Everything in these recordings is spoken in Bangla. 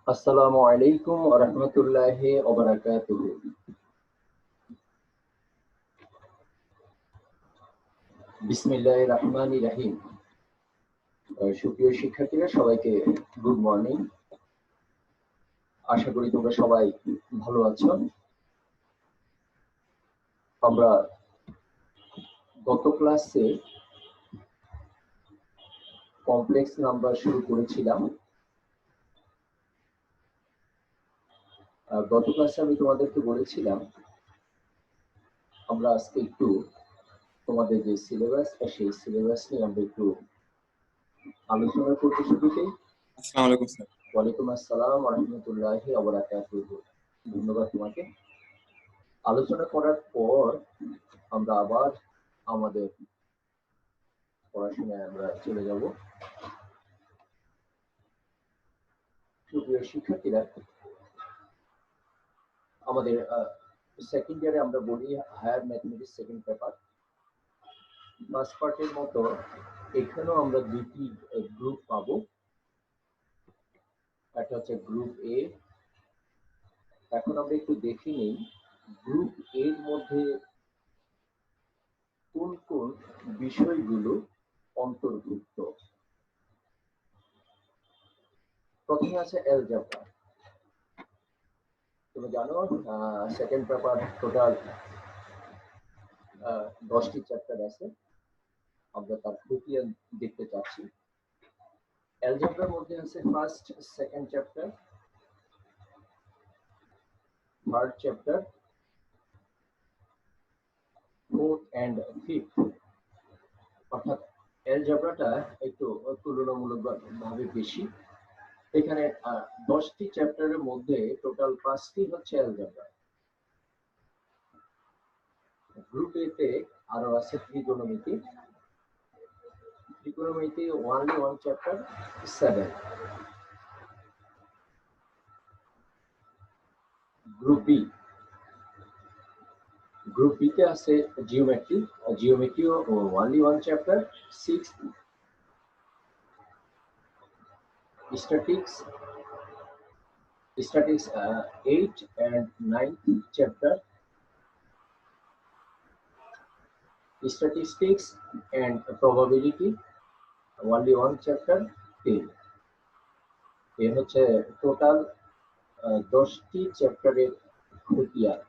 আসসালামু আলাইকুম ওয়া রাহমাতুল্লাহি ওয়া বারাকাতুহু। বিসমিল্লাহির রহমানির রহিম। সুপ্রিয় শিক্ষার্থীরা, সবাইকে গুড মর্নিং। আশা করি তোমরা সবাই ভালো আছো। আমরা গত ক্লাসে কমপ্লেক্স নাম্বার শুরু করেছিলাম। গত ক্লাসে আমি তোমাদেরকে বলেছিলাম আমরা আজকে একটু তোমাদের যে সিলেবাস, সেই সিলেবাস নিয়ে আমরা একটু আলোচনা করতে শুরুতেই। আসসালামু আলাইকুম স্যার। ওয়ালাইকুম আসসালাম ওয়া রাহমাতুল্লাহি ওয়া বারাকাতুহু। ধন্যবাদ তোমাকে। আলোচনা করার পর আমরা আবার আমাদের পড়াশোনায় আমরা চলে যাব। সুপ্রিয় শিক্ষার্থীরা, আমাদের সেকেন্ড ইয়ারে আমরা বলি higher mathematics second paper. First পার্টের মতো এখানেও আমরা দুটি গ্রুপ পাবো। একটা হচ্ছে গ্রুপ এ। এখন আমরা একটু দেখে নিই গ্রুপ এর মধ্যে কোন কোন বিষয়গুলো অন্তর্ভুক্ত। প্রথমে আছে অ্যালজেব্রা। তুমি জানো সেকেন্ড পেপার টোটাল 10টি চ্যাপ্টার আছে। আমরা তার খতিয়ান দেখতে চাচ্ছি। অ্যালজেব্রার মধ্যে আছে first, second chapter, third chapter, fourth and fifth. অর্থাৎ অ্যালজেব্রাটা একটু তুলনামূলকভাবে বেশি। এখানে 10টি চ্যাপ্টারের মধ্যে টোটাল 5টি হচ্ছে অ্যালজেব্রা। গ্রুপ এ তে আরো আছে ত্রিকোণমিতি। ত্রিকোণমিতি only one chapter, 7. Group B. Group B তে আছে জিওমেট্রি। জিওমেট্রিও only one chapter, 6. Statistics 8 and 9 chapter. Statistics and probability only one chapter, 10. এ হচ্ছে টোটাল 10টি চ্যাপ্টারের খতিয়ান।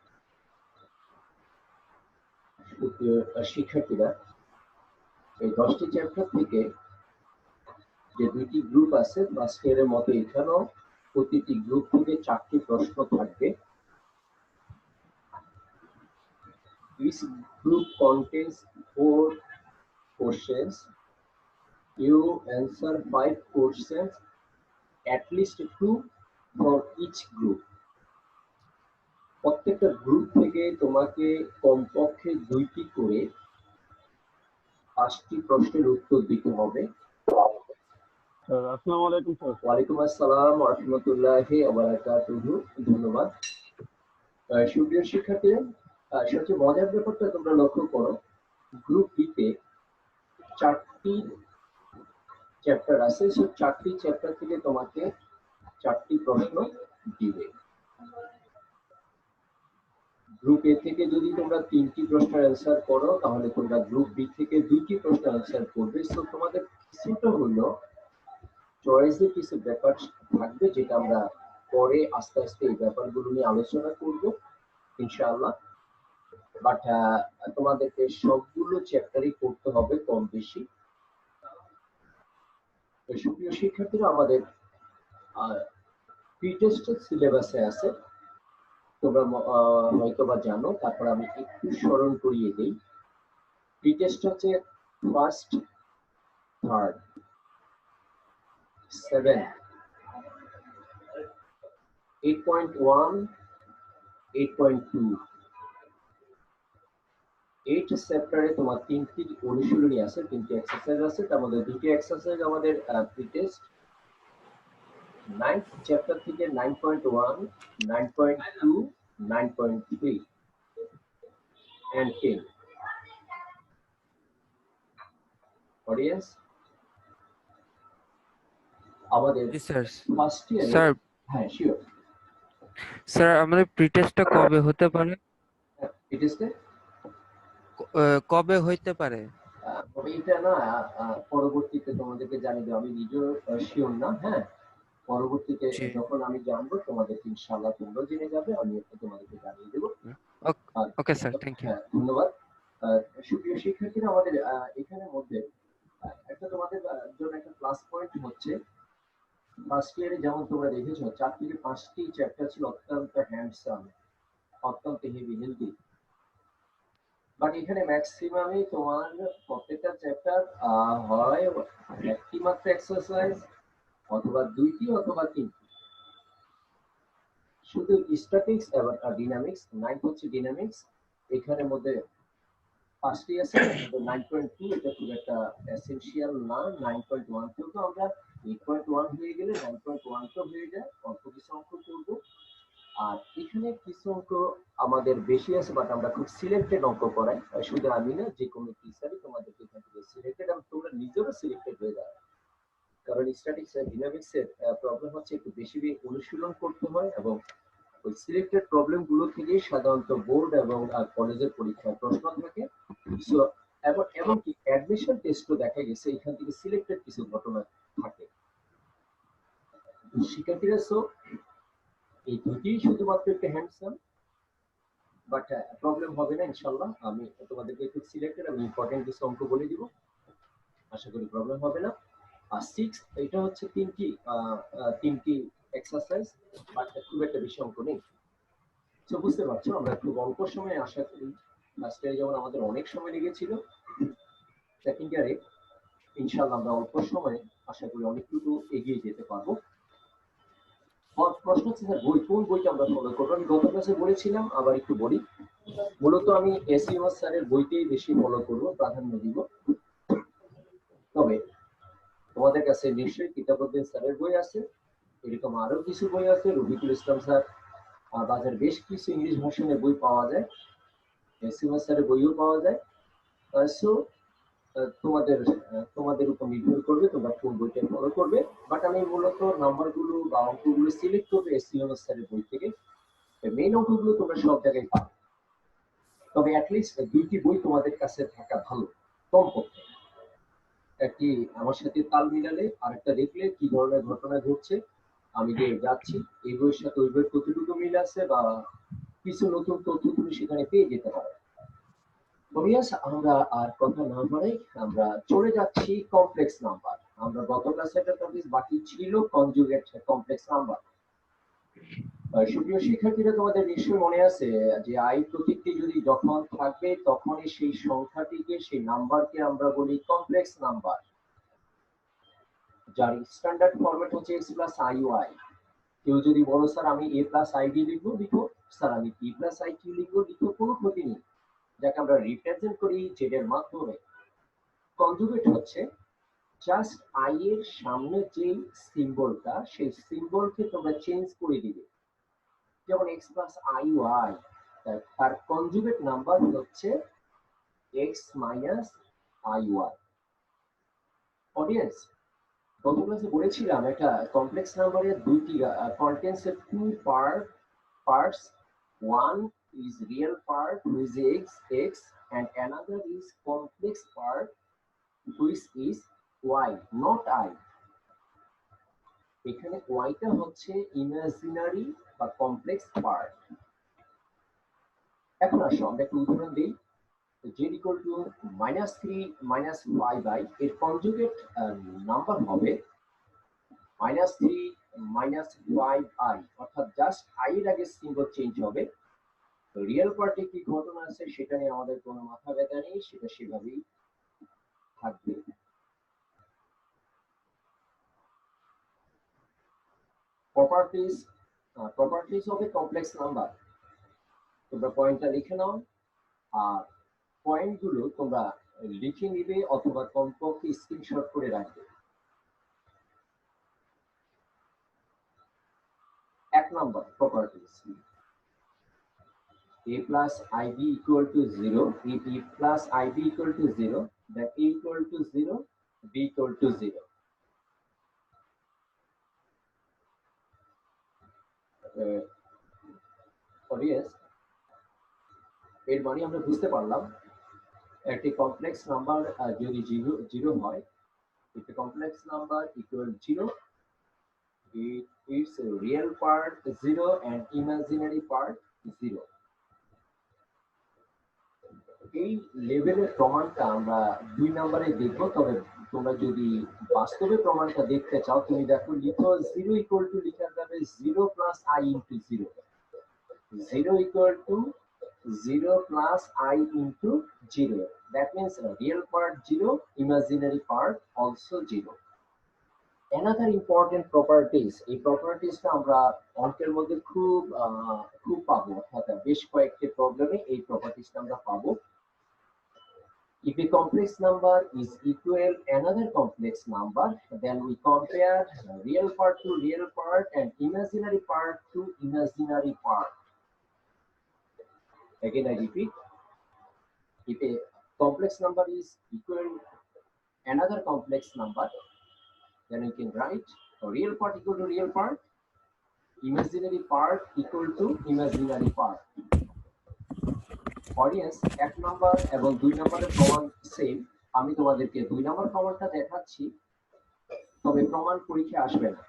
শিক্ষার্থীরা, এই 10টি চ্যাপ্টার থেকে যে দুইটি গ্রুপ আছে ফার্স্ট ইয়ারের মতো এখানেও প্রতিটি গ্রুপ থেকে 4টি প্রশ্ন থাকবে। Each group contains 4 questions. You answer 5 questions, at least 2 for each group. প্রত্যেকটা গ্রুপ থেকে তোমাকে কমপক্ষে 2টি করে 5টি প্রশ্নের উত্তর দিতে হবে। আসসালামু আলাইকুম স্যার। ওয়ালাইকুম আসসালাম ওয়া রাহমাতুল্লাহি ওয়া বারাকাতুহু। ধন্যবাদ। সুপ্রিয় শিক্ষার্থীরা, সবচেয়ে মজার ব্যাপারটা তোমরা লক্ষ্য করো, গ্রুপ বি তে 4টি চ্যাপ্টার আছে। সেই 4টি চ্যাপ্টার থেকে তোমাকে 4টি প্রশ্ন দিবে। গ্রুপ এ থেকে যদি তোমরা 3টি প্রশ্নের অ্যান্সার করো তাহলে তোমরা গ্রুপ বি থেকে 2টি প্রশ্নের অ্যান্সার করবে। সো তোমাদের কিছুটা হলো চয়েসের কিছু ব্যাপার থাকবে, যেটা আমরা পরে আস্তে আস্তে এই ব্যাপারগুলো নিয়ে আলোচনা করব ইনশাআল্লাহ। বাট তোমাদেরকে সবগুলো চ্যাপ্টারই করতে হবে কম বেশি। সুপ্রিয় শিক্ষার্থীরা, আমাদের প্রি টেস্টের সিলেবাসে আছে, তোমরা হয়তো বা জানো, তারপর আমি একটু স্মরণ করিয়ে দিই। প্রি টেস্ট হচ্ছে ফার্স্ট, থার্ড, 7, 8.1, 8.2। 8 চ্যাপ্টারে তোমার 3টি অনুশীলনী আছে, 3টি এক্সারসাইজ আছে। তার মধ্যে 2টি এক্সারসাইজ আমাদের প্রি টেস্ট। 9th চ্যাপ্টার থেকে 9.1, 9.2, 9.3 and 10। অডিয়েন্স, আমাদের ফার্স্ট ইয়ারে স্যার হ্যাঁ শিওর। স্যার আমাদের প্রিটেস্টটা কবে হতে পারে? ইট ইজ কবে হইতে পারে? তবে এটা না পরবর্তীতে তোমাদেরকে জানিয়ে দেবো, আমি নিজেও শিওর না। হ্যাঁ, পরবর্তীতে জি। যখন আমি জানবো তোমাদেরকে ইনশাআল্লাহ তোমরাও জেনে যাবে, আমি তোমাদেরকে জানিয়ে দেবো। আর ওকে স্যার, থ্যাংক ইউ। হ্যাঁ ধন্যবাদ। আহ, সুপ্রিয় শিক্ষার্থীরা, আমাদের এখানের মধ্যে একটা তোমাদের জন্য একটা প্লাস পয়েন্ট হচ্ছে, ফার্স্ট ইয়ারে যেমন তোমরা দেখেছো 4 থেকে 5টি চ্যাপ্টার ছিল অত্যন্ত হ্যান্ডসাম, অত্যন্ত হেভি হেলদি। বাট এখানে ম্যাক্সিমামই তোমার প্রত্যেকটা চ্যাপ্টার হয় একটি মাত্র এক্সারসাইজ, অথবা দুইটি অথবা তিনটি। শুধু স্ট্যাটিক্স এবং ডিনামিক্স, 9 হচ্ছে ডিনামিক্স। এখানের মধ্যে 5টি আছে, এর মধ্যে 9.2 এটা খুব একটা এসেনশিয়াল না। 9.1 থেকে আমরা 8.1 হয়ে গেলে 9.1 তো হয়ে যায়, অল্প কিছু অঙ্ক করবো। আর এখানে কিছু অঙ্ক আমাদের বেশি আছে, বাট আমরা খুব সিলেক্টেড অঙ্ক করাই। শুধু আমি না, যে কোনো টিচারই তোমাদেরকে এখান থেকে সিলেক্টেড, এবং তোমরা নিজেরও সিলেক্টেড হয়ে যাবে। কারণ স্ট্যাটিক্স আর ডিনামিক্স এর প্রবলেম হচ্ছে একটু বেশি অনুশীলন করতে হয়, এবং ওই সিলেক্টেড প্রবলেম গুলো থেকেই সাধারণত বোর্ড এবং কলেজের পরীক্ষায় প্রশ্ন থাকে। সো এমনকি অ্যাডমিশন টেস্টও দেখা গেছে এখান থেকে সিলেক্টেড কিছু ঘটনা থাকে। শিক্ষার্থীরা, সো এই দুটি শুধুমাত্র একটা হ্যান্ডসাম, বাট প্রবলেম হবে না ইনশাল্লাহ। আমি তোমাদেরকে একটু সিলেক্টেড এবং ইম্পর্টেন্ট কিছু অঙ্ক বলে দিব, আশা করি প্রবলেম হবে না। আর 6 এটা হচ্ছে তিনটি এক্সারসাইজ, বাট খুব একটা বেশি অঙ্ক নেই। তো বুঝতে পারছো, আমরা খুব অল্প সময়ে আশা করি, ফার্স্ট ইয়ারে যেমন আমাদের অনেক সময় লেগেছিল, সেকেন্ড ইয়ারে ইনশাল্লাহ আমরা অল্প সময়ে আশা করি অনেকটুকু এগিয়ে যেতে পারবো। প্রশ্ন হচ্ছে স্যার, কোন বইটা আমরা ফলো করবো? আমি গত ক্লাসে বলেছিলাম, আবার একটু বলি। মূলত আমি এসইও স্যারের বইতেই বেশি ফলো করবো, প্রাধান্য দিব। তবে তোমাদের কাছে নিশ্চয়ই কিতাবুদ্দিন স্যারের বই আছে, এরকম আরো কিছু বই আছে। রফিকুল ইসলাম স্যার বাজারে বেশ কিছু ইংলিশ ভার্সনের বই পাওয়া যায়, এসইও স্যারের বইও পাওয়া যায়। সো তোমাদের তোমাদের উপর নির্ভর করবে তোমরা কোন বইটা ফলো করবে। বাট আমি মূলত নাম্বারগুলো বা অঙ্কগুলো সিলেক্ট করবে এসইও স্যারের বই থেকে। মেইন অঙ্কগুলো তোমরা সব জায়গায় পাবে, তবে অ্যাটলিস্ট দুইটি বই তোমাদের কাছে থাকা ভালো, কমপক্ষে। একটি আমার সাথে তাল মিলালে, আরেকটা দেখলে কি ধরনের ঘটনা ঘটছে, আমি যে যাচ্ছি এই বইয়ের সাথে ওই বইয়ের কতটুকু মিল আছে, বা কিছু নতুন তথ্য তুমি সেখানে পেয়ে যেতে পারো। ইয়েস, আমরা আর কথা না বাড়াই, আমরা চলে যাচ্ছি কমপ্লেক্স নাম্বার। আমরা গত ক্লাসে একটা টপিক বাকি ছিল, কনজুগেট কমপ্লেক্স নাম্বার। সুপ্রিয় শিক্ষার্থীরা, তোমাদের নিশ্চয়ই মনে আছে যে আই প্রতীকটি যদি যখন থাকবে, তখনই সেই সংখ্যাটিকে, সেই নাম্বারকে আমরা বলি কমপ্লেক্স নাম্বার, যার স্ট্যান্ডার্ড ফরম্যাট হচ্ছে এক্স প্লাস আই ওয়াই। কেউ যদি বলো স্যার আমি এ প্লাস আইডি লিখবো, লিখো। স্যার আমি পি প্লাস আই কিউ লিখবো, লিখো, কোনো ক্ষতি নেই। যাকে আমরা রিপ্রেজেন্ট করি জেড এর মাধ্যমে। কনজুগেট হচ্ছে জাস্ট আই এর সামনে যে সিম্বলটা, সেই সিম্বলকে তোমরা চেঞ্জ করে দিবে। যেমন এক্স প্লাস আই ওয়াই, তার কনজুগেট নাম্বার হচ্ছে X minus I Y. Audience, গত ক্লাসে বলেছিলাম একটা কমপ্লেক্স নাম্বারের দুইটি কন্টেন্টস এর two parts. One is real part which is x, and another is complex part which is y, not I. এখানে ওয়াইটা হচ্ছে ইমাজিনারি বা কমপ্লেক্স পার্ট। এখন আসো আমরা একটা উদাহরণ দিই। z equal to -3 -5i, এর কনজুগেট নাম্বার হবে -3 -5i, অর্থাৎ জাস্ট i এর আগে সিম্বল চেঞ্জ হবে। রিয়েল পার্টে কি ঘটনা আছে সেটা নিয়ে আমাদের কোনো মাথা ব্যথা নেই, সেটা সেভাবেই থাকবে। প্রপার্টিজ, প্রপার্টিজ হবে কমপ্লেক্স নাম্বার। তোমরা পয়েন্টটা লিখে নাও, আর পয়েন্টগুলো তোমরা লিখে নিবে অথবা কমপক্ষে স্ক্রিনশট করে রাখবে। এক নম্বর properties, a plus ib equal to 0. If a plus ib equal to 0, then a equal to 0, b equal to 0. Audience এর মানে আমরা বুঝতে পারলাম একটি কমপ্লেক্স নাম্বার যদি জিরো হয়, if a complex number equal 0, its real part 0 and imaginary part 0. এই লেভেলের প্রমাণটা আমরা 2 নম্বরে দেখব। তবে তোমরা যদি বাস্তবে প্রমাণটা দেখতে চাও, তুমি দেখো লিখো 0 ইকুয়াল টু লিখা যাবে 0 plus i into 0। 0 equal to 0 plus I into 0. That means real part 0, imaginary part also 0. Another important properties, এই propertiesটা আমরা অঙ্কের মধ্যে খুব পাবো, অর্থাৎ বেশ কয়েকটি প্রবলেমে এই propertiesটা আমরা পাবো। If a complex number is equal another complex number, then we compare real part to real part and imaginary part to imaginary part. Again, I repeat, if a complex number is equal another complex number, then we can write a real part equal to real part, imaginary part equal to imaginary part. Audience, 1 number এবং 2 নম্বরের প্রমাণ সেম। আমি তোমাদেরকে 2 নম্বর প্রমাণটা দেখাচ্ছি, তবে প্রমাণ পরীক্ষা আসবে না,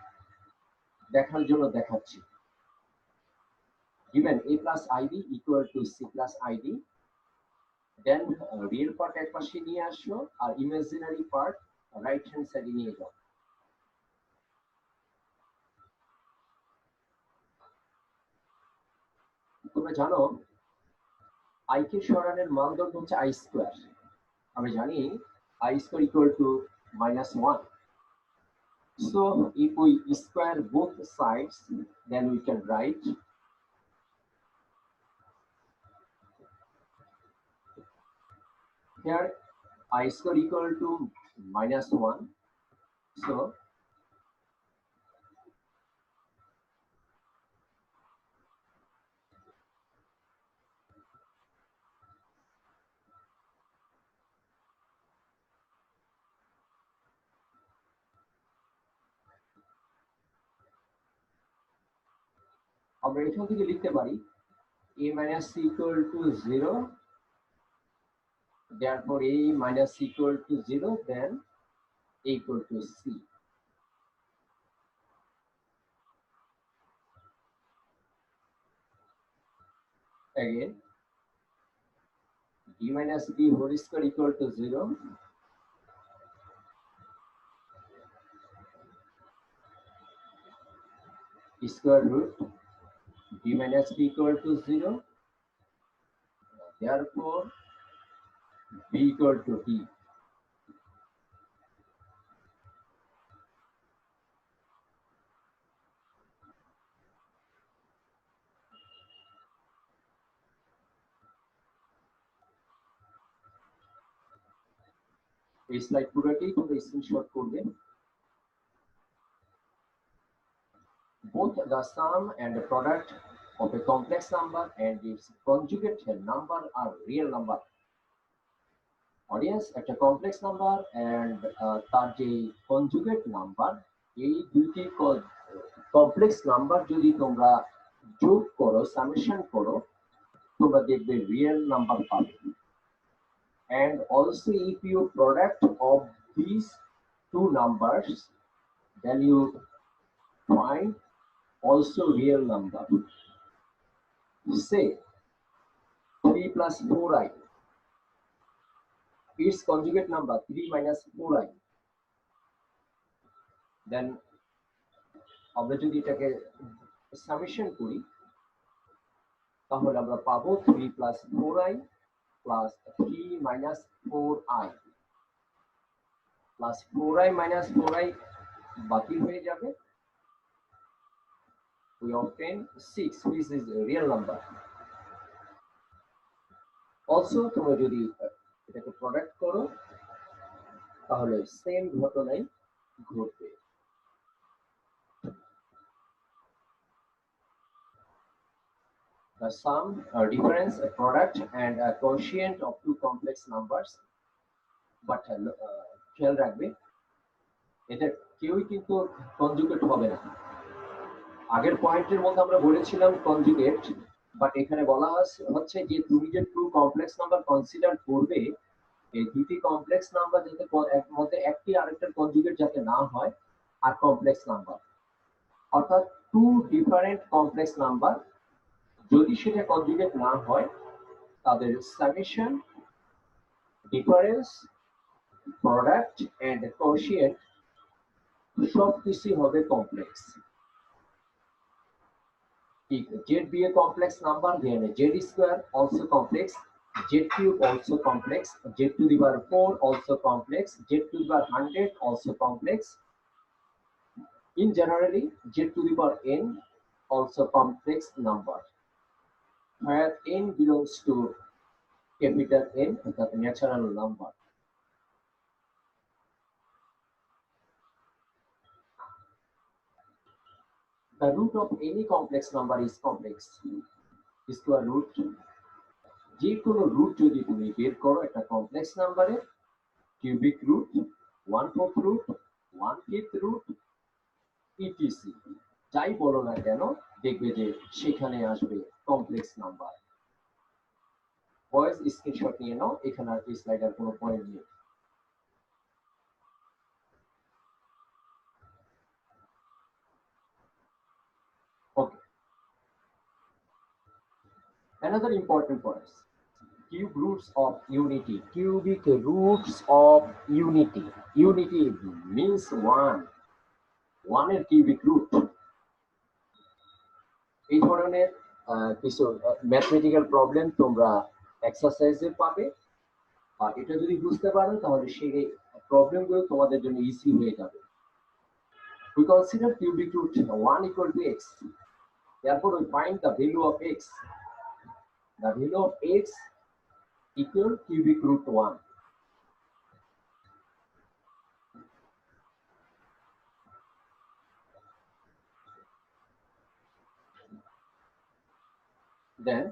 দেখার জন্য দেখাচ্ছি। Given a plus ib equal to c plus id, then real part এক পাশে নিয়ে আসো আর imaginary part রাইট হ্যান্ড সাইডে নিয়ে যাও। তোমরা জানো i কে সরানোর মানদণ্ড হচ্ছে i স্কয়ার। আমরা জানি i square equal to -1. So if we square both sides, then we can write here I square equal to -1. So আমরা এখান থেকে লিখতে পারি a minus c equal to 0, therefore a minus c equal to 0, then a equal to c. Again, d minus b whole square equal to 0, square root b minus b equal to 0, therefore b equal to d. এই স্লাইড পুরোটি তোমরা স্ক্রিনশট করবে। Both the sum and the product of a complex number and its conjugate number are real number. Audience, একটা complex number and তার যে conjugate number, এই দুইটি complex number যদি তোমরা যোগ করো, summation করো, তোমরা দেখবে real number পাবে। And also if you product of these two numbers, then you find also real number. Say 3 plus 4i, its conjugate number 3 minus 4i, then আমরা যদি এটাকে সামেশন করি তাহলে আমরা পাবো 3 plus 4i plus 3 minus 4i plus 4i minus 4i বাতিল হয়ে যাবে। We obtain 6, which is a real number. Also, তোমরা যদি এটাকে প্রোডাক্ট করো তাহলে সেম ঘটনাই ঘটবে। The sum, difference, a product, and a quotient of two complex numbers. But খেয়াল রাখবে এদের কেউই কিন্তু কনজুগেট হবে না। আগের পয়েন্টের মধ্যে আমরা বলেছিলাম কনজুগেট, বাট এখানে বলা হচ্ছে যে তুমি যে টু কমপ্লেক্স নাম্বার কনসিডার করবে, এই দুটি কমপ্লেক্স নাম্বার যাতে মধ্যে একটি আরেকটার কনজুগেট যাতে না হয়, আর কমপ্লেক্স নাম্বার অর্থাৎ টু ডিফারেন্ট কমপ্লেক্স নাম্বার যদি সেটা কনজুগেট না হয়, তাদের summation, difference, product and coefficient সব কিছু হবে complex. Z be a complex number, then Z square also complex, Z cube also complex, Z to the power 4 also complex, Z to the power 100 also complex. In generally, Z to the power n also complex number, where n belongs to capital N, the natural number. The root of any complex number is complex. Square root, যে কোনো রুট যদি তুমি বের করো একটা কমপ্লেক্স নাম্বারের, cubic root, 1/4 root, 1/5 root, etc, যাই বলো না কেন দেখবে যে সেখানে আসবে কমপ্লেক্স নাম্বার। বয়েজ স্ক্রিনশট নিয়ে নাও, এখানে আর স্লাইডার কোনো পয়েন্ট নেই। Okay. Another important point, cube roots of unity. Cubic roots of unity. Unity means one. One এর cubic root. এই ধরনের কিছু ম্যাথমেটিক্যাল প্রবলেম তোমরা এক্সারসাইজে পাবে, আর এটা যদি বুঝতে পারো তাহলে সেই প্রবলেমগুলো তোমাদের জন্য ইজি হয়ে যাবে। We consider cubic root 1 equal to x. Therefore, we find the value of x. The value of x equal cubic root 1. Then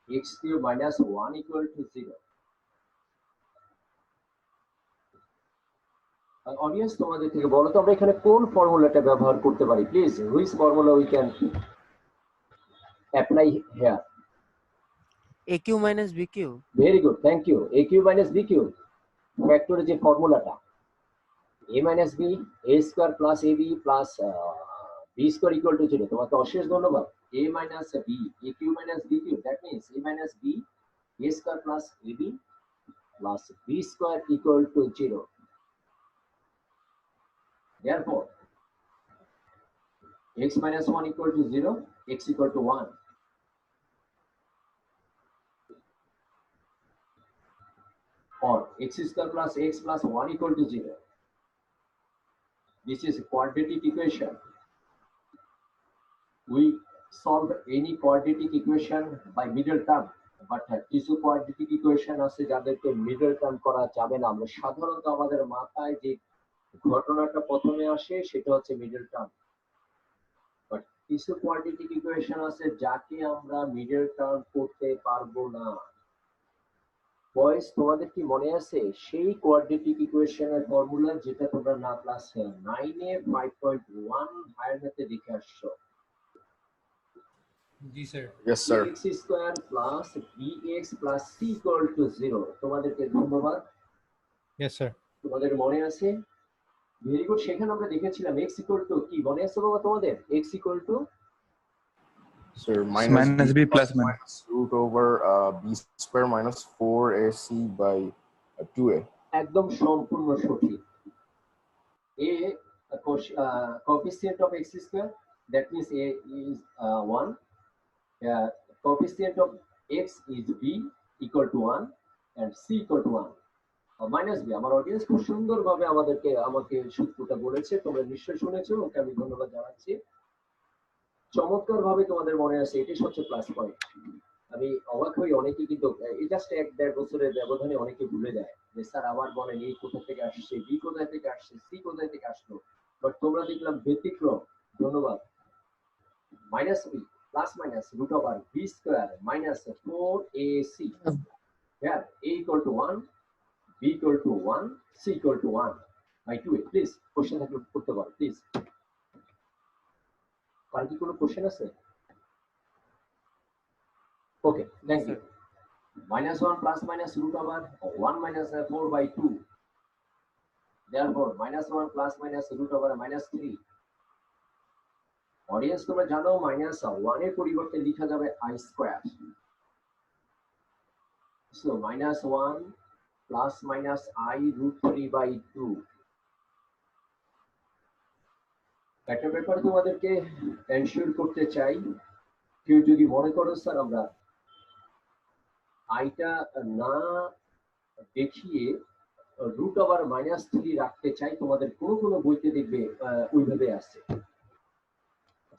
x cube minus 1 equal to 0. Audience তোমাদের থেকে বলো তো আমরা এখানে কোন ফর্মুলাটা ব্যবহার করতে পারি, please, which formula we can apply here? AQ minus BQ. Very good, thank you. AQ minus BQ ফ্যাক্টরের যে ফর্মুলাটা, a minus b, a square plus ab plus b square equal to 0, তোমাকে অশেষ ধন্যবাদ। a minus b, AQ minus BQ, that means a minus b, a square plus ab plus b square equal to 0. Therefore, x minus 1 equal to 0, x equal to 1. Or x square plus x plus 1 equal to 0. This is a quadratic equation. We solve any quadratic equation by middle term, but কিছু quadratic equation আছে যাদেরকে middle term করা যাবে না। আমরা সাধারণত আমাদের মাথায় যে ঘটনাটা প্রথমে আসে সেটা হচ্ছে মিডল টার্ম, বাট কিছু কোয়াড্রেটিক ইকুয়েশন আছে যাকে আমরা মিডল টার্ম করতে পারবো না। বয়েস, তোমাদের কি মনে আছে সেই কোয়াড্রেটিক ইকুয়েশনের ফর্মুলা যেটা তোমরা না ক্লাস 9 এ 5.1 হায়ার ম্যাথে দেখে আসছো? জি sir. Yes, sir. x square plus bx plus c equal to 0। তোমাদেরকে ধন্যবাদ। Yes sir. তোমাদের মনে আছে? Very good. সেখানে আমরা দেখেছিলাম x ইকুয়াল টু কি মনে আছে বাবা তোমাদের? x equal to Sir, minus b plus minus root over b square minus 4ac by 2a. একদম সম্পূর্ণ সঠিক। a coefficient of x square, that means a is 1. Coefficient of x is b equal to 1 and c equal to 1. Minus B. আমার অডিয়েন্স খুব সুন্দরভাবে আমাকে সূত্রটা বলেছে, তোমরা নিশ্চয়ই শুনেছো, ওকে আমি ধন্যবাদ জানাচ্ছি। চমৎকার ভাবে তোমাদের মনে আছে, এটাই হচ্ছে প্লাস পয়েন্ট। আমি অবাক হই, অনেকে কিন্তু এই জাস্ট 1-1.5 বছরের ব্যবধানে অনেকে ভুলে যায় যে স্যার আবার বলেন এই কোথা থেকে আসছে, বি কোথায় থেকে আসছে, সি কোথায় থেকে আসলো, বাট তোমরা দেখলাম ব্যতিক্রম। ধন্যবাদ। Minus B plus minus root over B square minus 4ac, here a equal to 1, b equal to 1, c equal to 1 by 2a. Please question থাকলে করতে পারো প্লিজ। কার কি কোনো কোশ্চেন আছে? ওকে, thank you. -1 plus minus root over 1 minus 4 by 2. Therefore, -1 plus minus root over -3. Audience তোমরা জানো -1 এর পরিবর্তে লেখা যাবে i square. So -1 plus minus I root 3 by 2. একটা ব্যাপার তোমাদেরকে এনশিওর করতে চাই, কেউ যদি মনে করো স্যার আমরা আইটা না দেখিয়ে রুট ওভার -3 রাখতে চাই, তোমাদের কোনো কোনো বইতে দেখবে ওইভাবে আছে।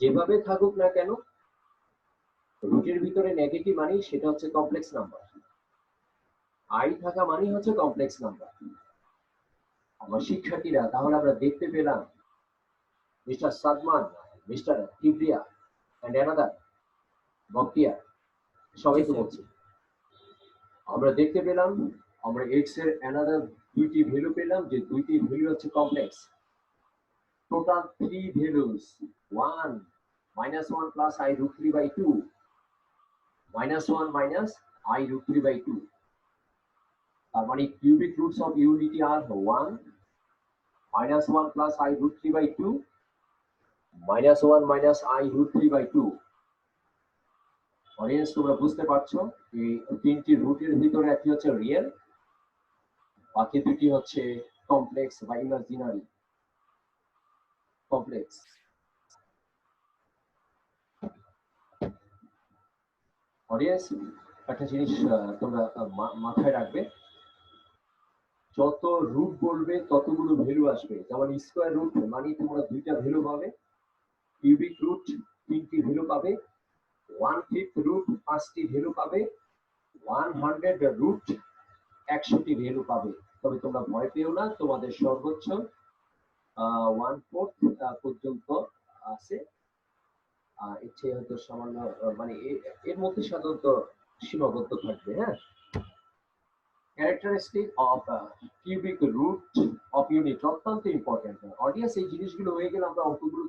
যেভাবে থাকুক না কেন, রুটের ভিতরে নেগেটিভ মানেই সেটা হচ্ছে কমপ্লেক্স নাম্বার, আই থাকা মানেই হচ্ছে কমপ্লেক্স নাম্বার। আমার শিক্ষার্থীরা, তাহলে আমরা দেখতে পেলাম mister Sadman, mister Kibria and another Bakhtiar, সবাই তো বলছি, আমরা দেখতে পেলাম আমরা এক্স এর অ্যানাদার দুইটি ভ্যালু পেলাম, যে দুইটি ভ্যালু হচ্ছে complex. Total 3 values, 1 -1 plus I root 3 by 2, -1 minus I root 3 by 2. তার মানে cubic roots of unity are 1 -1 plus I root 3 by 2, -1 minus I root 3 by 2. Audience তোমরা বুঝতে পারছো এই তিনটি রুটের ভিতরে একটি হচ্ছে রিয়েল, বাকি দুটি হচ্ছে কমপ্লেক্স বা ইমাজিনারি কমপ্লেক্স। অডিয়েন্স একটা জিনিস তোমরা মাথায় রাখবে, যত রুট বলবে ততগুলো ভ্যালু আসবে। যেমন স্কয়ার রুট মানে তোমরা দুইটা ভ্যালু পাবে, কিউবিক রুট তিনটি ভ্যালু পাবে, 1/5 রুট 5টি ভ্যালু পাবে, 100 রুট 100টি ভ্যালু পাবে। তবে তোমরা ভয় পেও না, তোমাদের সর্বোচ্চ 1/4 পর্যন্ত আছে, এর চেয়ে হয়তো সামান্য মানে এর মধ্যে সাধারণত সীমাবদ্ধ থাকবে। হ্যাঁ, characteristic of cubic root of unit অত্যন্ত ইম্পর্টেন্ট। অডিয়েন্স এই জিনিসগুলো হয়ে গেলে আমরা অঙ্কগুলো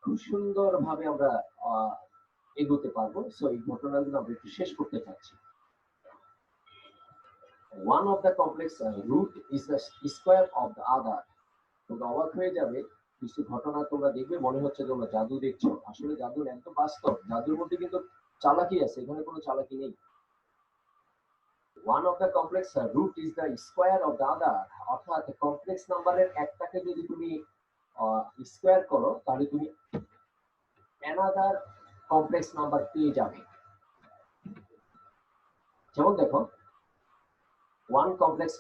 খুব সুন্দর ভাবে আমরা এগোতে পারবো। সো এই ঘটনাগুলো আমরা একটু শেষ করতে চাচ্ছি। One of the complex root is the square of the other. তোমরা অবাক হয়ে যাবে, কিছু ঘটনা তোমরা দেখবে মনে হচ্ছে তোমরা জাদু দেখছো, আসলে জাদু একদম বাস্তব। জাদুর মধ্যে কিন্তু চালাকি আছে, এখানে কোনো চালাকি নেই। One of the complex root is the square of the other, অর্থাৎ কমপ্লেক্স নাম্বারের একটাকে যদি তুমি স্কয়ার করো তাহলে তুমি অ্যানাদার কমপ্লেক্স নাম্বার পেয়ে যাবে। যেমন দেখো 1 complex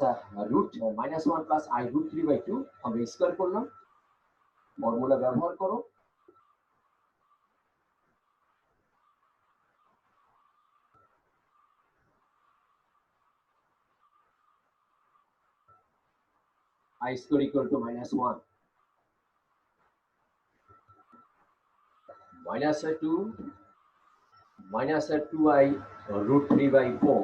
root -1 plus I root 3 by 2 আমরা স্কয়ার করলাম, ফর্মুলা ব্যবহার করো, I square equal to -1 -2I root 3 by 4।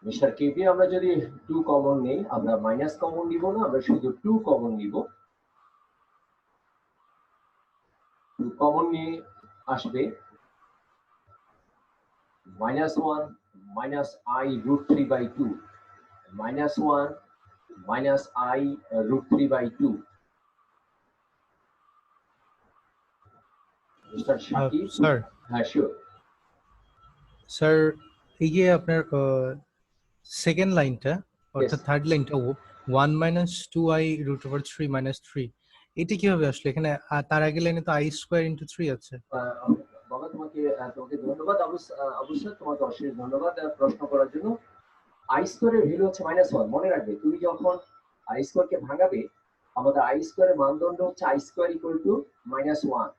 Mister KP আমরা যদি 2 কমন নেই, আমরা মাইনাস কমন নিব না, আমরা শুধু 2 কমন নিব। 2 কমন নিয়ে আসবে -1 minus I root 3 by 2, -1 minus I root 3 by 2। Mister Shakib sir, হ্যাঁ শিওর স্যার এই যে আপনার সেকেন্ড লাইনটা অর্থাৎ থার্ড লাইনটা 1 minus 2I root over 3 minus 3, এটা কিভাবে আসলে এখানে? তার আগে লাইনে তো I square into 3 আছে। বাবা তোমাকে ধন্যবাদ, অবশ্যই তোমাকে অশেষ ধন্যবাদ প্রশ্ন করার জন্য। I স্কয়ার এর ভ্যালু হচ্ছে -1। মনে রাখবে তুমি যখন I স্কয়ার কে ভাঙাবে, আমাদের I স্কয়ারের মানদণ্ড হচ্ছে I square equal to -1।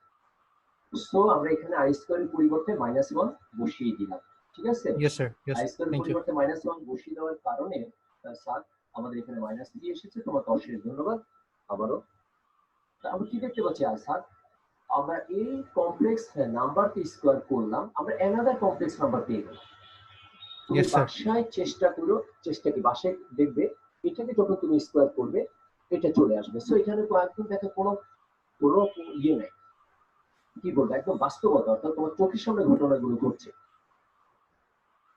So আমরা এখানে I স্কয়ারের পরিবর্তে -1 বসিয়ে দিলাম, ঠিক আছে? ইয়েস স্যার, ইয়েস, I স্কয়ারের থ্যাংক ইউ। পরিবর্তে -1 বসিয়ে দেওয়ার কারণে স্যার আমাদের এখানে -3 এসেছে। তোমাকে অশেষ ধন্যবাদ আবারও। আমরা কি দেখতে পাচ্ছি আর স্যার, আমরা এই কমপ্লেক্স নাম্বারকে স্কয়ার করলাম, আমরা অ্যানাদার কমপ্লেক্স নাম্বার পেয়ে গেলাম। তুমি Yes, sir. বাসায় চেষ্টা করো, চেষ্টা কি বাসায় দেখবে এটাকে যখন তুমি স্কয়ার করবে, এটা চলে আসবে। সো এখানে তো একদম দেখো কোনো কোনো ইয়ে নাই, কি বলবো, একদম বাস্তবতা, অর্থাৎ তোমার চোখের সামনে ঘটনাগুলো ঘটছে।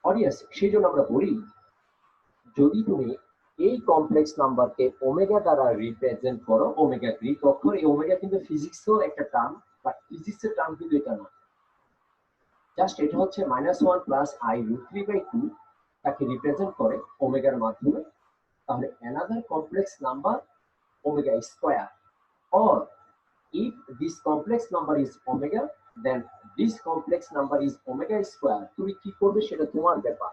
অডিয়েন্স, সেই জন্য আমরা বলি যদি তুমি এই কমপ্লেক্স নাম্বারকে ওমেগা দ্বারা রিপ্রেজেন্ট করো, ওমেগা গ্রিক অক্ষর, এই ওমেগা কিন্তু ফিজিক্সেও একটা টার্ম, বাট ফিজিক্সের টার্ম কিন্তু এটা না, জাস্ট এটা হচ্ছে -1 প্লাস আই রুট 3/2 তাকে রিপ্রেজেন্ট করে ওমেগার মাধ্যমে। তাহলে another complex number omega square, or if this complex number is omega, then this complex number is omega square. তুমি কি করবে সেটা তোমার ব্যাপার,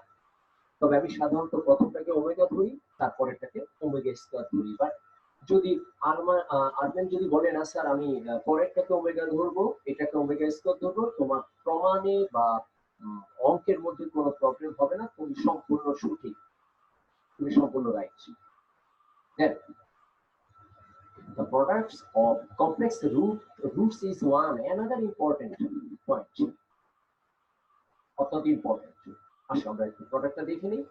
তবে আমি সাধারণত প্রথমটাকে ওমেগা ধরি, তারপরেরটাকে ওমেগা স্কয়ার ধরি। বাট যদি আরমান যদি বলে না স্যার আমি পরেরটাকে ওমেগা ধরবো, এটাকে ওমেগা স্কয়ার ধরবো, তোমার প্রমাণে বা অঙ্কের মধ্যে কোনো প্রবলেম হবে না, তুমি সম্পূর্ণ সঠিক, তুমি সম্পূর্ণ right. Then the products of complex roots is one another important point, অত্যন্ত ইম্পর্টেন্ট। আসলে আমরা একটু প্রোডাক্টটা দেখে নিই।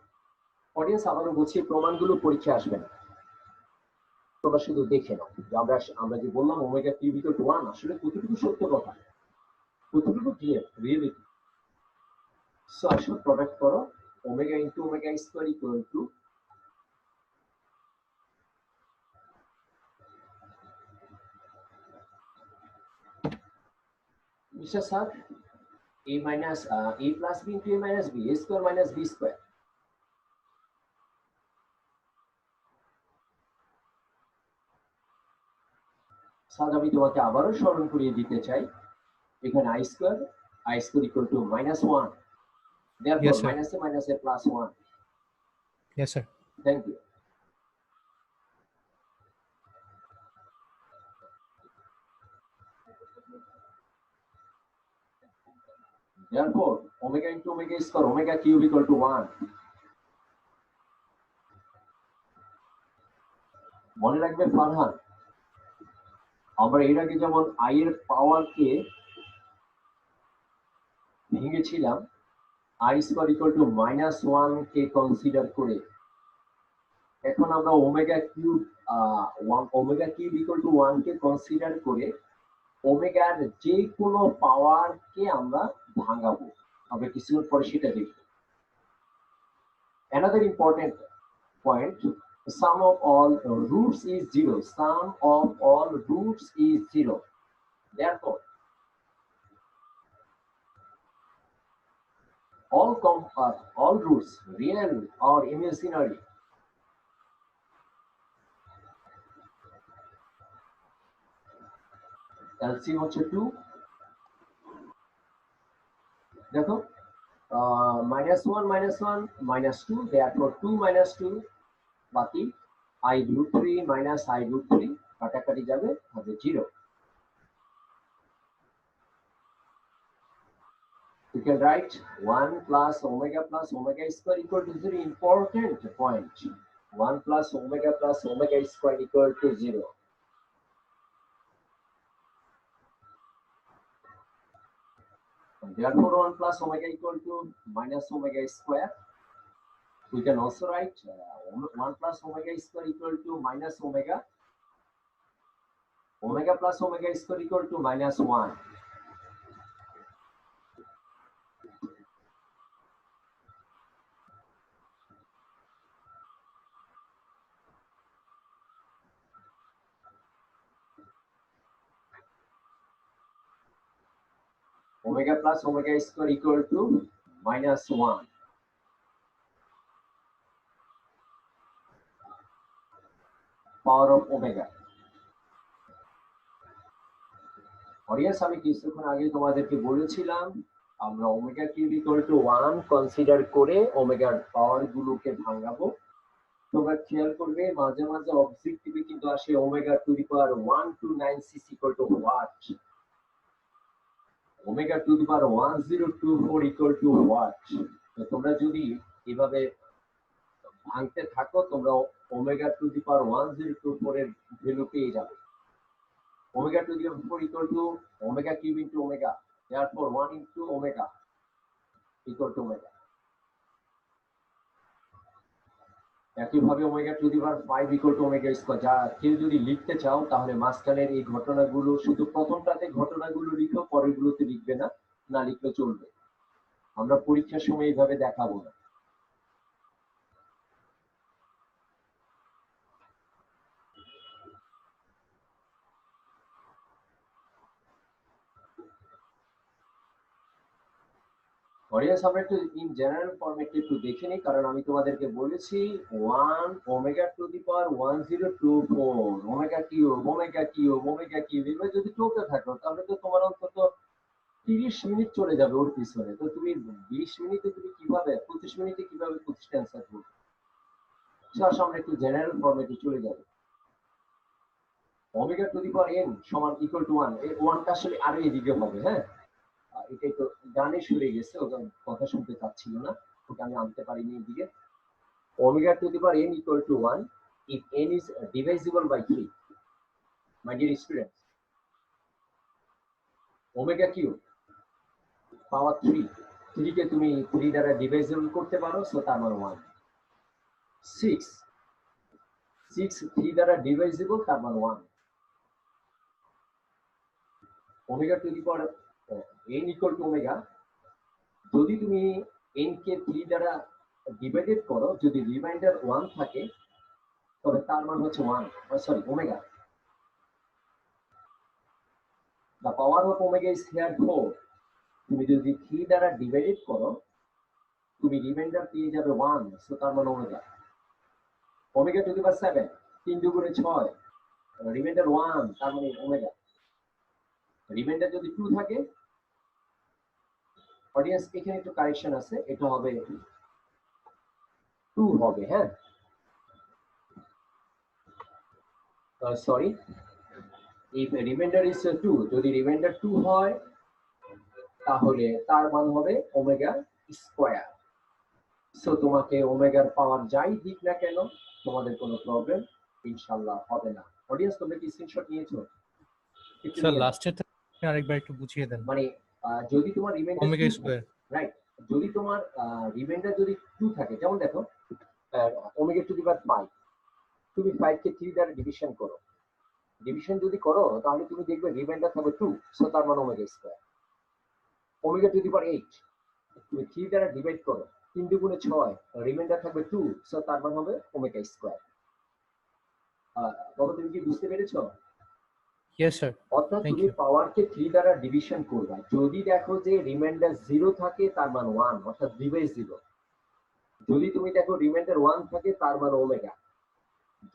অডিয়েন্স, আবারও বলছি প্রমাণগুলো পরীক্ষা আসবে না, তোমরা শুধু দেখে নাও যে আমরা যে বললাম ওমেগা কিউব ইকুয়াল টু 1 আসলে কতটুকু সত্য কথা, কতটুকু রিয়েলিটি। সো আসলে প্রোডাক্ট করো, omega into omega square equal two mister sir a minus a plus b into a minus b, a square minus b square. Sir আমি তোমাকে আবারও স্মরণ করিয়ে দিতে চাই, এখানে i square equal to -1, therefore Yes, sir. minus a plus 1. Yes, sir. Thank you. Therefore omega into omega square, omega cube equal to 1. মনে রাখবেন ফারহান, আমরা এর আগে যেমন i এর পাওয়ারকে ভেঙেছিলাম i square equal to -1 K consider করে, এখন আমরা omega cube equal to 1 K consider করে ওমেগার যে কোনো পাওয়ারকে আমরা ভাঙাবো। আমরা কিছুক্ষণ পরে সেটা দেখব। Another important point, sum of all roots is 0. Sum of all roots is 0. Therefore all roots, real or imaginary, LCM হচ্ছে 2। দেখো -1 -2, therefore 2 - 2 বাকি i root 3 minus i root 3 কাটাকাটি যাবে, হবে 0। You can write 1 plus omega square equal to 0. Important point, 1 plus omega square equal to 0. Therefore 1 plus omega equal to minus omega square. We can also write 1 plus omega square equal to minus omega plus omega square equal to -1. Omega plus omega square equal to -1. Power of omega. Audience, আমি কিছুক্ষণ আগে তোমাদেরকে বলেছিলাম আমরা omega cube equal to 1 consider করে ওমেগার পাওয়ার গুলোকে ভাঙাবো। তোমরা খেয়াল করবে মাঝে মাঝে অবজেক্টিভে কিন্তু আসে omega to the power 129 equal to what, omega to the power 1024 equal to what. তো তোমরা যদি এভাবে ভাঙতে থাকো, তোমরা ওমেগা টু দি পাওয়ার 1024 এর ভ্যালু পেয়ে যাবে। Omega to the 4 equal to omega cube into omega. Therefore 1 into omega equal to omega. একইভাবে omega to the power 5 equal to omega square, যা কেউ যদি লিখতে চাও তাহলে মাঝখানের এই ঘটনাগুলো শুধু প্রথমটাতে ঘটনাগুলো লিখো, পরেরগুলোতে লিখবে না, না লিখলে চলবে। আমরা পরীক্ষার সময় এইভাবে দেখাবো না। অডিয়েন্স আমরা একটু ইন জেনারেল ফরম্যাটে একটু দেখে নিই, কারণ আমি তোমাদেরকে বলেছি 1 omega to the power 1024 omega cube omega cube omega cube, এবার যদি চলতে থাকো তাহলে তো তোমার অন্তত 30 মিনিট চলে যাবে ওর পিছনে। তো তুমি 20 মিনিটে তুমি কিভাবে 25 মিনিটে কিভাবে 25টা অ্যান্সার করবে? আসলে আমরা একটু জেনারেল ফরম্যাটে চলে যাব। Omega to the power n সমান ইকুয়াল টু 1, এই 1টা আসলে আরো এদিকে হবে। হ্যাঁ, এটাই তো গানে সরে গেছে, ওটা কথা শুনতে চাচ্ছিল না, ওকে আমি আনতে পারিনি এদিকে। Omega to the power n equal to 1 if n is divisible by 3, my dear students, omega cube power 3 কে তুমি 3 দ্বারা ডিভাইজেবল করতে পারো, সো তার মানে 1। 6 3 দ্বারা ডিভাইজেবল, তার মানে 1। Omega to the power n equal to omega, যদি তুমি n কে 3 দ্বারা ডিভাইডেড করো, যদি রিমাইন্ডার 1 থাকে তবে তার মান হচ্ছে 1, sorry omega. The power of omega is here 4, তুমি যদি 3 দ্বারা ডিভাইডেড করো তুমি রিমাইন্ডার পেয়ে যাবে 1, সো তার মানে ওমেগা। ওমেগা টু দি পাওয়ার 7 3 দুগুণে 6, রিমাইন্ডার 1, তার মানে ওমেগা। রিমাইন্ডার যদি 2 থাকে, অডিয়েন্স এখানে একটু কারেকশন আছে, এটা হবে 2 হবে। হ্যাঁ, সরি, if রিমাইন্ডার ইজ 2, যদি রিমাইন্ডার 2 হয় তাহলে তার মান হবে ওমেগা স্কয়ার। সো তোমাকে ওমেগার পাওয়ার যাই দিক না কেন তোমাদের কোনো প্রবলেম ইনশাআল্লাহ হবে না। অডিয়েন্স তোমরা কি স্ক্রিনশট নিয়েছো? স্যার লাস্টেরটা আরেকবার একটু বুঝিয়ে দেন। মানে যদি তোমার রিমাইন্ডার ওমেগা স্কয়ার, রাইট, যদি তোমার রিমাইন্ডার যদি 2 থাকে, যেমন দেখো ওমেগা টু দি পাওয়ার 5, তুমি 5 কে 3 দ্বারা ডিভিশন করো, ডিভিশন যদি করো তাহলে তুমি দেখবে রিমাইন্ডার থাকবে 2, সো তার মানে omega square. Omega to the power 8, তুমি 3 দ্বারা ডিভাইড করো, 3 দুগুণে 6, রিমাইন্ডার থাকবে 2, সো তার মান হবে ওমেগা স্কয়ার। বাবা তুমি কি বুঝতে পেরেছো? ইয়েস স্যার, অর্থাৎ থ্যাংক তুমি ইউ। পাওয়ারকে 3 দ্বারা ডিভিশন করবে, যদি দেখো যে রিমাইন্ডার 0 থাকে তার মান 1, অর্থাৎ ডিভাইসিবল। যদি তুমি দেখো রিমাইন্ডার 1 থাকে তার মান ওমেগা।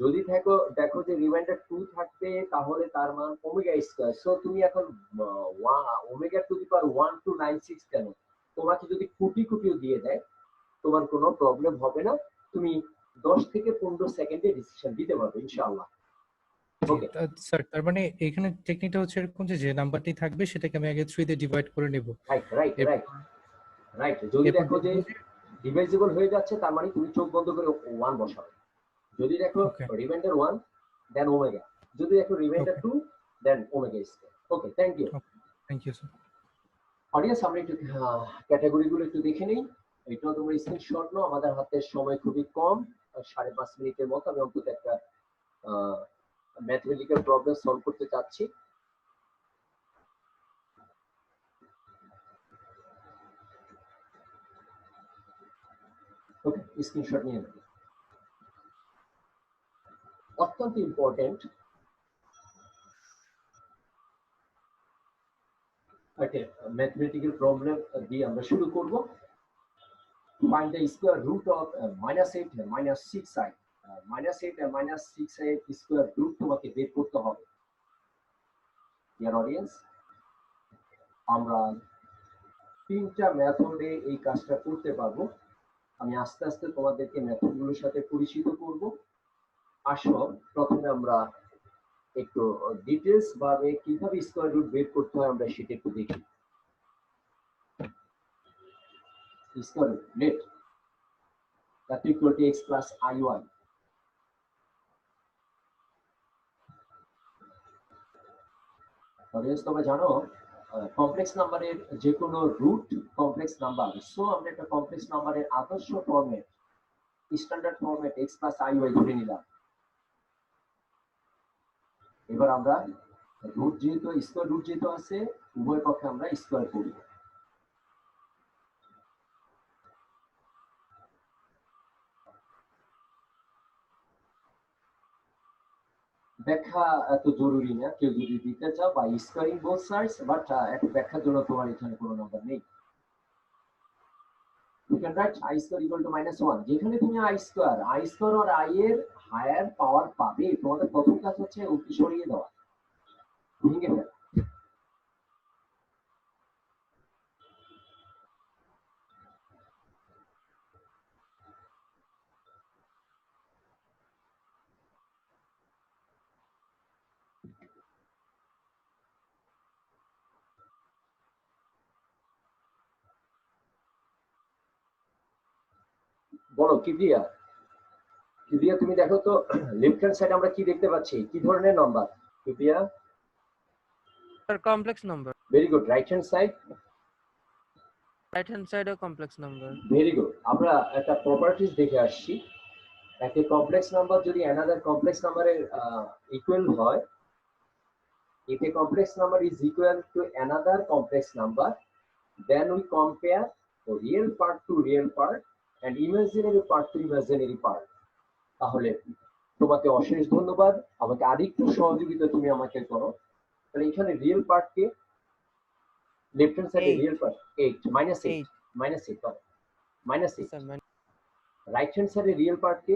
যদি দেখো যে রিমাইন্ডার 2 থাকবে তাহলে তার মান ওমেগা স্কয়ার। সো তুমি এখন ওমেগা টু দি পাওয়ার 1296 কেন, তোমাকে যদি কোটি কোটিও দিয়ে দেয় তোমার কোনো প্রবলেম হবে না, তুমি 10 থেকে 15 সেকেন্ডে ডিসিশন দিতে পারবে ইনশাআল্লাহ। ওকে স্যার, তার মানে এখানে টেকনিকটা হচ্ছে এরকম যে নাম্বারটি থাকবে সেটাকে আমি আগে 3 দিয়ে ডিভাইড করে নেব। রাইট রাইট রাইট রাইট, যদি দেখো যে ডিভাইজেবল হয়ে যাচ্ছে তার মানে তুমি চোখ বন্ধ করে 1 বসাবে। যদি দেখো রিমাইন্ডার 1 দেন ওমেগা, যদি দেখো reminder 2 then omega square. Okay, thank you. Thank you sir. Audience আমরা একটু ক্যাটাগরিগুলো একটু দেখে নেই, এটাও তোমরা স্ক্রিনশট নাও, আমাদের হাতে সময় খুবই কম, 5.5 মিনিটের মতো আমি অন্তত একটা ম্যাথমেটিক্যাল প্রবলেম সলভ করতে চাচ্ছি। ওকে, স্ক্রিনশট নিয়ে নেব, অত্যন্ত ইম্পর্টেন্ট। ওকে, ম্যাথমেটিক্যাল প্রবলেম দিয়ে আমরা শুরু করব। Find the square root of -8 and -6i, -8 and -6i square root তোমাকে বের করতে হবে। ডিয়ার অডিয়েন্স, আমরা 3টা মেথডে এই কাজটা করতে পারবো। আমি আস্তে আস্তে তোমাদেরকে মেথডগুলোর সাথে পরিচিত করব। আসো প্রথমে আমরা একটু ডিটেইলস ভাবে কিভাবে স্কয়ার রুট বের করতে হয় আমরা সেটা একটু দেখি। Square root let that equal to x plus iy, audience তোমরা জানো কমপ্লেক্স নাম্বারের যে কোনো রুট কমপ্লেক্স নাম্বার। সো আমরা একটা কমপ্লেক্স নাম্বারের আদর্শ format standard format x plus I y ধরে নিলাম। এবার আমরা রুট যেহেতু স্কয়ার রুট যেহেতু আছে উভয় পক্ষে আমরা স্কয়ার করব। ব্যাখ্যা এত জরুরি না, কেউ যদি দিতে চাও বা স্কয়ারিং বোথ সাইডস, বাট একটা ব্যাখ্যার জন্য তোমার এখানে কোনো নাম্বার নেই। You can write I square equal to -1, যেখানে তুমি I square আর I এর হায়ার পাওয়ার পাবে, তোমাদের প্রথম কাজ হচ্ছে ওকে সরিয়ে দেওয়া, ভেঙে ফেলা। বলো কিবরিয়া, কিবরিয়া তুমি দেখো তো লেফট হ্যান্ড সাইড আমরা কি দেখতে পাচ্ছি, কি ধরনের number Kibria? Sir complex number. Very good. Right hand side? Right hand সাইডও কমপ্লেক্স নাম্বার। Very good. আমরা একটা প্রপার্টিজ দেখে আসছি, একটা কমপ্লেক্স নাম্বার যদি অ্যানাদার কমপ্লেক্স নাম্বারের ইকুয়াল হয়, if a complex number is equal to another complex number, then we compare the real part to real part and imaginary part to imaginary part. তাহলে তোমাকে অশেষ ধন্যবাদ, আমাকে আরেকটু সহযোগিতা তুমি আমাকে করো। তাহলে এখানে রিয়েল পার্ট কে, লেফট হ্যান্ড সাইডে রিয়েল পার্ট 8 -8 রাইট হ্যান্ড সাইডে real part K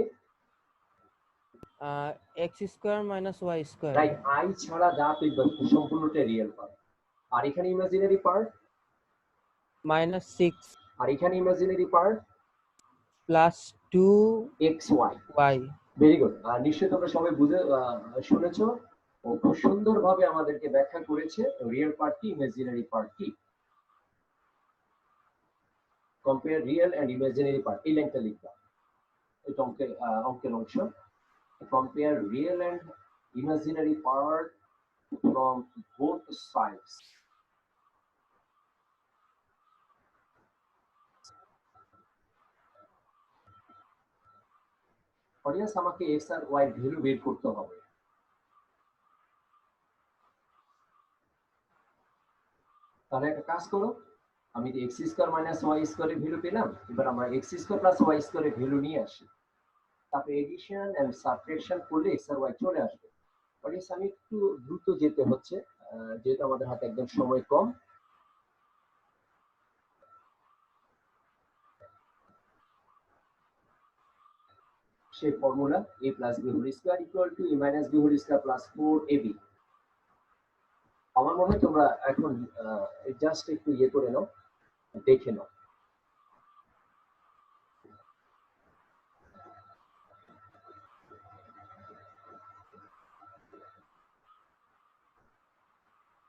x square minus y square. Right, i ছাড়া যা পেবে সম্পূর্ণটা রিয়েল পার্ট। আর এখানে ইমাজিনারি পার্ট -6 আর এখানে imaginary part +2 xy। y। Very good. নিশ্চয়ই তোমরা সবাই বুঝে শুনেছো, ও খুব সুন্দরভাবে আমাদেরকে ব্যাখ্যা করেছে রিয়েল পার্ট কি, ইমাজিনারি পার্ট কি। Compare real and imaginary part, এই লাইনটা লিখবা, এটা অঙ্কের অংশ। Compare real and imaginary part from both sides. Audience, আমাকে x আর y ভ্যালু বের করতে হবে। তাহলে একটা কাজ করো, আমি যে x স্কয়ার মাইনাস y স্কয়ারের ভ্যালু পেলাম, এবার আমরা x স্কয়ার প্লাস y স্কয়ারের ভ্যালু নিয়ে আসি, তারপরে এডিশন এন্ড সাবট্রাকশন করলে x আর y চলে আসবে। অডিয়েন্স, আমি একটু দ্রুত যেতে হচ্ছে যেহেতু আমাদের হাতে একদম সময় কম। সেই formula a plus b whole square equal to a minus b whole square plus 4ab। আমার মনে হয় তোমরা এখন জাস্ট একটু ইয়ে করে নাও, দেখে নাও।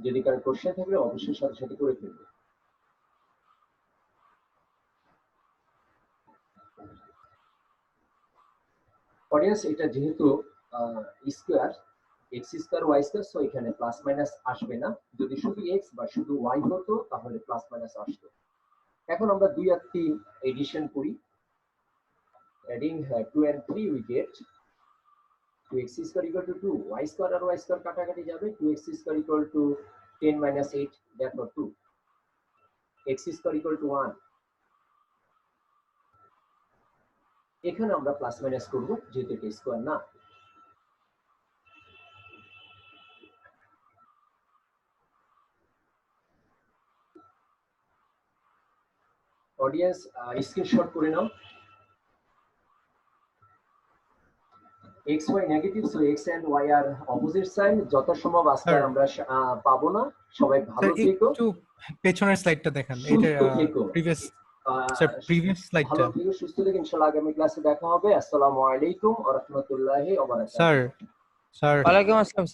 যদি কারো কোশ্চেন থাকলে অবশ্যই সাথে সাথে করে ফেলবে। অডিয়েন্স, এটা যেহেতু square, x square y square, so এখানে প্লাস মাইনাস আসবে না। যদি শুধু x বা শুধু y হতো তাহলে প্লাস মাইনাস আসতো। এখন আমরা 2 আর 3 এডিশন করি, adding 2 and 3 we get 2x square equal to 2, y square আর y স্কয়ার কাটাকাটি যাবে, 2x square equal to 10 minus 8, therefore 2, x square equal to 1। এখানে আমরা প্লাস মাইনাস করব যেহেতু এটা স্কয়ার না। অডিয়েন্স, স্ক্রিনশট করে নাও। xy negative, so x and y আর অপোজিট সাইড, যথাসম্ভব আজকে আমরা পাবো না। সবাই ভালো থেকো। একটু পেছনের স্লাইডটা দেখান, এটা প্রিভিয়াস স্লাইডটা। ভালো থেকো, সুস্থ থেকো, ইনশাআল্লাহ আগামী ক্লাসে দেখা হবে। আসসালামু আলাইকুম ওয়া রাহমাতুল্লাহি ওয়া বারাকাতুহু। স্যার ওয়ালাইকুম আসসালাম।